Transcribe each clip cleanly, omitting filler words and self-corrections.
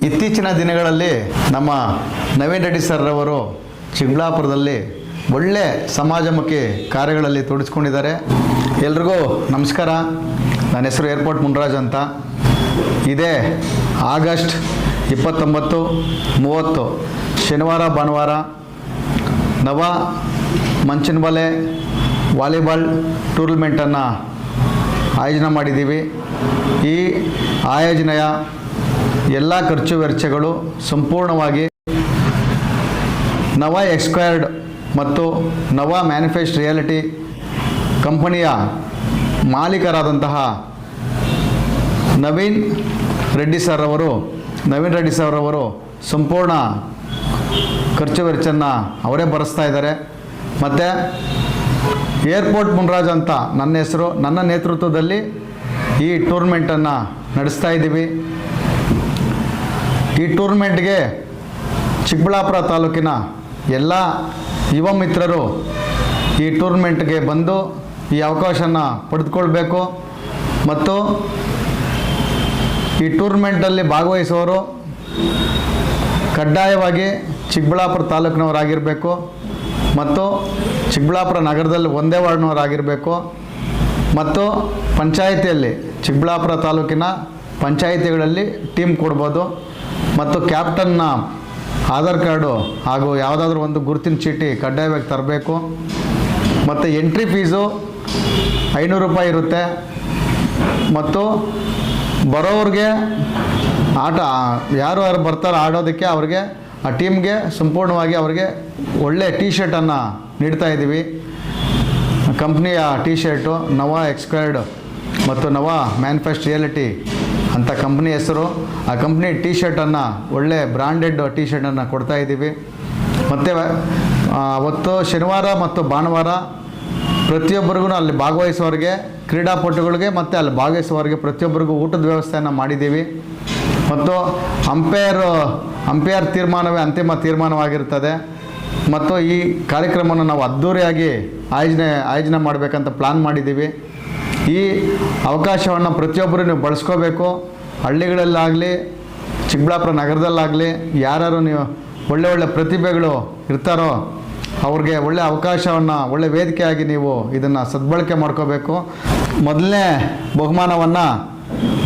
ಇತ್ತೀಚಿನ ದಿನಗಳಲ್ಲಿ ನಮ್ಮ ನವೀನ್ ರೆಡ್ಡಿ ಸರ್ ಅವರು ಚಿಕ್ಕಬಳ್ಳಾಪುರದಲ್ಲಿ ಒಳ್ಳೆ ಸಮಾಜಮುಖಿ ಕಾರ್ಯಗಳಲ್ಲಿ ತೊಡಗಿಸ್ಕೊಂಡಿದ್ದಾರೆ. ಎಲ್ರಿಗೂ ನಮಸ್ಕಾರ. ನನ್ನ ಹೆಸರು ಏರ್ಪೋರ್ಟ್ ಮುನ್ರಾಜ್ ಅಂತ. ಇದೇ ಆಗಸ್ಟ್ 29, 30 ಶನಿವಾರ ಭಾನುವಾರ ನವ ಮಂಚನಬಲೆ ವಾಲಿಬಾಲ್ ಟೂರ್ನಮೆಂಟನ್ನು ಆಯೋಜನೆ ಮಾಡಿದ್ದೀವಿ. ಈ ಆಯೋಜನೆಯ ಎಲ್ಲ ಖರ್ಚು ವೆಚ್ಚಗಳು ಸಂಪೂರ್ಣವಾಗಿ ನವ ಎಕ್ಸ್ಕ್ವೈರ್ಡ್ ಮತ್ತು ನವ ಮ್ಯಾನುಫ್ಯಾಕ್ಚರ್ ರಿಯಾಲಿಟಿ ಕಂಪನಿಯ ಮಾಲೀಕರಾದಂತಹ ನವೀನ್ ರೆಡ್ಡಿ ಸರ್ ಅವರು ಸಂಪೂರ್ಣ ಖರ್ಚು ವೆಚ್ಚನ ಅವರೇ ಭರಿಸ್ತಾ ಇದ್ದಾರೆ. ಮತ್ತು ಏರ್ಪೋರ್ಟ್ ಮುನ್ರಾಜ್ ಅಂತ ನನ್ನ ಹೆಸರು, ನನ್ನ ನೇತೃತ್ವದಲ್ಲಿ ಈ ಟೂರ್ನಮೆಂಟನ್ನು ನಡೆಸ್ತಾ ಇದ್ದೀವಿ. ಈ ಟೂರ್ನಮೆಂಟ್ಗೆ ಚಿಕ್ಕಬಳ್ಳಾಪುರ ತಾಲೂಕಿನ ಎಲ್ಲ ಯುವ ಮಿತ್ರರು ಈ ಟೂರ್ನಮೆಂಟ್ಗೆ ಬಂದು ಈ ಅವಕಾಶನ ಪಡೆದುಕೊಳ್ಬೇಕು. ಮತ್ತು ಈ ಟೂರ್ನಮೆಂಟಲ್ಲಿ ಭಾಗವಹಿಸುವವರು ಕಡ್ಡಾಯವಾಗಿ ಚಿಕ್ಕಬಳ್ಳಾಪುರ ತಾಲೂಕಿನವರಾಗಿರಬೇಕು ಮತ್ತು ಚಿಕ್ಕಬಳ್ಳಾಪುರ ನಗರದಲ್ಲಿ ಒಂದೇ ವಾರ್ಡ್ನವರಾಗಿರಬೇಕು ಮತ್ತು ಪಂಚಾಯಿತಿಯಲ್ಲಿ ಚಿಕ್ಕಬಳ್ಳಾಪುರ ತಾಲೂಕಿನ ಪಂಚಾಯಿತಿಗಳಲ್ಲಿ ಟೀಮ್ ಕೊಡ್ಬೋದು ಮತ್ತು ಕ್ಯಾಪ್ಟನ್ನ ಆಧಾರ್ ಕಾರ್ಡು ಹಾಗೂ ಯಾವುದಾದ್ರೂ ಒಂದು ಗುರುತಿನ ಚೀಟಿ ಕಡ್ಡಾಯವಾಗಿ ತರಬೇಕು. ಮತ್ತು ಎಂಟ್ರಿ ಫೀಸು 500 ರೂಪಾಯಿ ಇರುತ್ತೆ. ಮತ್ತು ಬರೋವ್ರಿಗೆ ಯಾರು ಬರ್ತಾರೋ ಆಡೋದಕ್ಕೆ ಅವ್ರಿಗೆ ಆ ಟೀಮ್ಗೆ ಸಂಪೂರ್ಣವಾಗಿ ಅವ್ರಿಗೆ ಒಳ್ಳೆ ಟೀ ಶರ್ಟನ್ನು ನೀಡ್ತಾ ಇದ್ದೀವಿ. ಕಂಪ್ನಿಯ ಟೀ ಶರ್ಟು ನವ ಎಕ್ಸ್ಕ್ವೈರ್ಡ್ ಮತ್ತು ನವ ಮ್ಯಾನುಫ್ಯಾಕ್ಚರ್ ರಿಯಾಲಿಟಿ ಅಂತ ಕಂಪ್ನಿ ಹೆಸರು. ಆ ಕಂಪ್ನಿ ಟೀ ಶರ್ಟನ್ನು ಒಳ್ಳೆ ಬ್ರ್ಯಾಂಡೆಡ್ ಟೀ ಶರ್ಟನ್ನು ಕೊಡ್ತಾ ಇದ್ದೀವಿ. ಮತ್ತು ಅವತ್ತು ಶನಿವಾರ ಮತ್ತು ಭಾನುವಾರ ಪ್ರತಿಯೊಬ್ಬರಿಗೂ ಅಲ್ಲಿ ಭಾಗವಹಿಸುವವರಿಗೆ, ಕ್ರೀಡಾಪಟುಗಳಿಗೆ ಮತ್ತು ಅಲ್ಲಿ ಭಾಗವಹಿಸುವವರಿಗೆ ಪ್ರತಿಯೊಬ್ಬರಿಗೂ ಊಟದ ವ್ಯವಸ್ಥೆಯನ್ನು ಮಾಡಿದ್ದೀವಿ. ಮತ್ತು ಅಂಪೈರ್ ತೀರ್ಮಾನವೇ ಅಂತಿಮ ತೀರ್ಮಾನವಾಗಿರ್ತದೆ. ಮತ್ತು ಈ ಕಾರ್ಯಕ್ರಮವನ್ನು ನಾವು ಅದ್ಧೂರಿಯಾಗಿ ಆಯೋಜನೆ ಮಾಡಬೇಕಂತ ಪ್ಲ್ಯಾನ್ ಮಾಡಿದ್ದೀವಿ. ಈ ಅವಕಾಶವನ್ನು ಪ್ರತಿಯೊಬ್ಬರು ನೀವು ಬಳಸ್ಕೋಬೇಕು. ಹಳ್ಳಿಗಳಲ್ಲಾಗಲಿ ಚಿಕ್ಕಬಳ್ಳಾಪುರ ನಗರದಲ್ಲಾಗಲಿ ಯಾರು ನೀವು ಒಳ್ಳೆ ಪ್ರತಿಭೆಗಳು ಇರ್ತಾರೋ ಅವ್ರಿಗೆ ಒಳ್ಳೆ ಅವಕಾಶವನ್ನು, ಒಳ್ಳೆ ವೇದಿಕೆಯಾಗಿ ನೀವು ಇದನ್ನು ಸದ್ಬಳಕೆ ಮಾಡ್ಕೋಬೇಕು. ಮೊದಲನೇ ಬಹುಮಾನವನ್ನು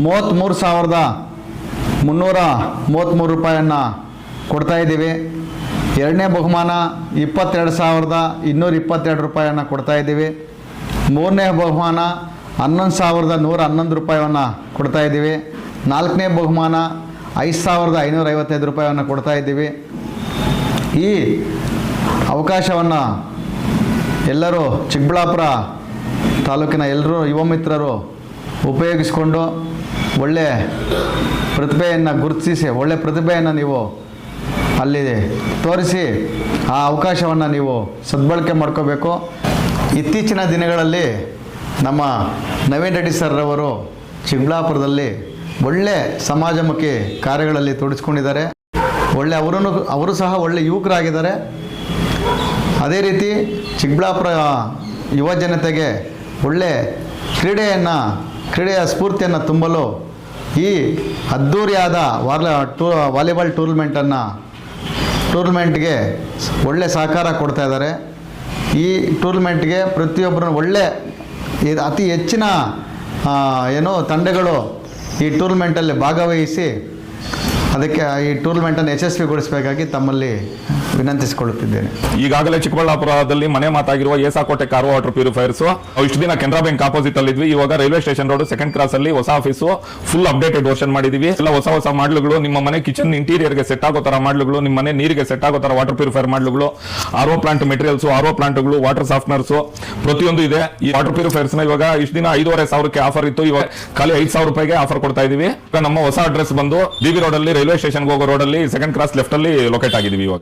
33,333 ರೂಪಾಯಿಯನ್ನು ಕೊಡ್ತಾಯಿದ್ದೀವಿ. ಎರಡನೇ ಬಹುಮಾನ 22,222 ರೂಪಾಯಿಯನ್ನು ಕೊಡ್ತಾಯಿದ್ದೀವಿ. ಮೂರನೇ ಬಹುಮಾನ 11,111 ರೂಪಾಯಿಯನ್ನು ಕೊಡ್ತಾಯಿದ್ದೀವಿ. ನಾಲ್ಕನೇ ಬಹುಮಾನ 5,555 ರೂಪಾಯಿಯನ್ನು ಕೊಡ್ತಾಯಿದ್ದೀವಿ. ಈ ಅವಕಾಶವನ್ನು ಎಲ್ಲರೂ ಚಿಕ್ಕಬಳ್ಳಾಪುರ ತಾಲೂಕಿನ ಎಲ್ಲರೂ ಯುವ ಮಿತ್ರರು ಉಪಯೋಗಿಸಿಕೊಂಡು ಒಳ್ಳೆ ಪ್ರತಿಭೆಯನ್ನು ಗುರುತಿಸಿ, ಒಳ್ಳೆ ಪ್ರತಿಭೆಯನ್ನು ನೀವು ಅಲ್ಲಿ ತೋರಿಸಿ ಆ ಅವಕಾಶವನ್ನು ನೀವು ಸದ್ಬಳಕೆ ಮಾಡ್ಕೋಬೇಕು. ಇತ್ತೀಚಿನ ದಿನಗಳಲ್ಲಿ ನಮ್ಮ ನವೀನ್ ರೆಡ್ಡಿ ಸರ್ ಅವರು ಚಿಕ್ಕಬಳ್ಳಾಪುರದಲ್ಲಿ ಒಳ್ಳೆ ಸಮಾಜಮುಖಿ ಕಾರ್ಯಗಳಲ್ಲಿ ತೊಡಗಿಸ್ಕೊಂಡಿದ್ದಾರೆ. ಅವರು ಸಹ ಒಳ್ಳೆ ಯುವಕರಾಗಿದ್ದಾರೆ. ಅದೇ ರೀತಿ ಚಿಕ್ಕಬಳ್ಳಾಪುರ ಯುವ ಜನತೆಗೆ ಒಳ್ಳೆ ಕ್ರೀಡೆಯ ಸ್ಫೂರ್ತಿಯನ್ನು ತುಂಬಲು ಈ ಅದ್ಧೂರಿಯಾದ ವಾಲಿಬಾಲ್ ಟೂರ್ನಮೆಂಟ್ಗೆ ಒಳ್ಳೆ ಸಹಕಾರ ಕೊಡ್ತಾ ಇದ್ದಾರೆ. ಈ ಟೂರ್ನಮೆಂಟ್ಗೆ ಪ್ರತಿಯೊಬ್ಬರು ಅತಿ ಹೆಚ್ಚಿನ ತಂಡಗಳು ಈ ಟೂರ್ನಮೆಂಟಲ್ಲಿ ಭಾಗವಹಿಸಿ ಅದಕ್ಕೆ ಈ ಟೂರ್ನಮೆಂಟನ್ನು ಯಶಸ್ವಿಗೊಳಿಸಬೇಕಾಗಿ ತಮ್ಮಲ್ಲಿ ವಿನಂತಿಸಿಕೊಳ್ಳುತ್ತಿದ್ದೇನೆ. ಈಗಾಗಲೇ ಚಿಕ್ಕಬಳ್ಳಾಪುರದಲ್ಲಿ ಮನೆ ಮಾತಾಗಿರುವ ಏಸಾಕೋಟೆ ಕಾರ್ ವಾಟರ್ ಪ್ಯೂರಿಫೈರ್ಸ್ ಇಷ್ಟು ದಿನ ಕೆನರಾ ಬ್ಯಾಂಕ್ ಆಪೋಸಿಟ್ ಅಲ್ಲಿ ಇದ್ವಿ. ಇವಾಗ railway station road 2nd cross ಅಲ್ಲಿ ಹೊಸ ಆಫೀಸು ಫುಲ್ ಅಪ್ಡೇಟೆಡ್ ವರ್ಷನ್ ಮಾಡಿದೀವಿ. ಎಲ್ಲ ಹೊಸ ಮಾಡ್ಲುಗಳು, ನಿಮ್ಮ ಮನೆ ಕಿಚನ್ ಇಂಟೀರಿಯರ್ಗೆ ಸೆಟ್ ಆಗೋ ತರ ಮಾಡ್ಲುಗಳು, ನಿಮ್ಮ ಮನೆ ನೀರಿಗೆ ಸೆಟ್ ಆಗೋ ತರ ವಾಟರ್ ಪ್ಯೂರಿಫೈರ್ ಮಾಡ್ಲುಗಳು, RO ಪ್ಲಾಂಟ್ ಮೆಟೀರಿಯಲ್ಸ್, RO ಪ್ಲಾಂಟ್ಗಳು, ವಾಟರ್ ಸಾಫ್ಟ್ನರ್ಸ್ ಪ್ರತಿಯೊಂದು ಇದೆ. ಈ ವಾಟರ್ ಪ್ಯೂರಿಫೈರ್ಸ್ ನ ಇವಾಗ ಇಷ್ಟು ದಿನ 5,500 ಆಫರ್ ಇತ್ತು. ಇವಾಗ ಖಾಲಿ 5,000 ರೂಪಾಯಿಗೆ ಆಫರ್ ಕೊಡ್ತಾ ಇದೀವಿ. ನಮ್ಮ ಹೊಸ ಅಡ್ರೆಸ್ ಬಂದು DB ರೋಡ್ ಅಲ್ಲಿ ರೈಲ್ವೆ ಸ್ಟೇಷನ್ ಹೋಗೋ ರೋಡ್ ಅಲ್ಲಿ 2nd ಕ್ರಾಸ್ ಲೆಫ್ಟ್ ಅಲ್ಲಿ ಲೊಕೇಟ್ ಆಗಿದೀವಿ. ಇವಾಗ